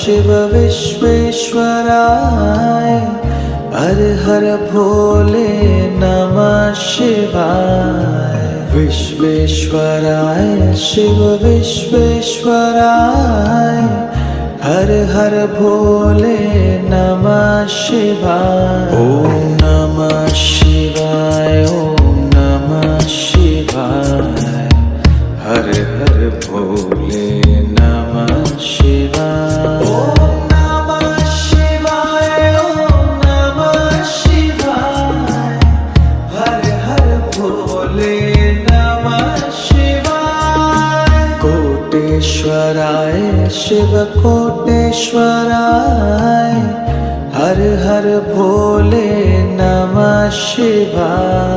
शिव विश्वेश्वराय हर हर भोले नमः शिवाय। विश्वेश्वराय शिव विश्वेश्वराय हर हर भोले नमः शिवाय। ओम नमः शिवाय ओम नमः शिवाय हर हर भोले नमः शिवाय। ओम नमः शिवाय ओम नमः शिवाय हर हर भोले नमः शिवाय। कोटेश्वराय शिव कोटेश्वराय हर हर भोले नमः शिवाय।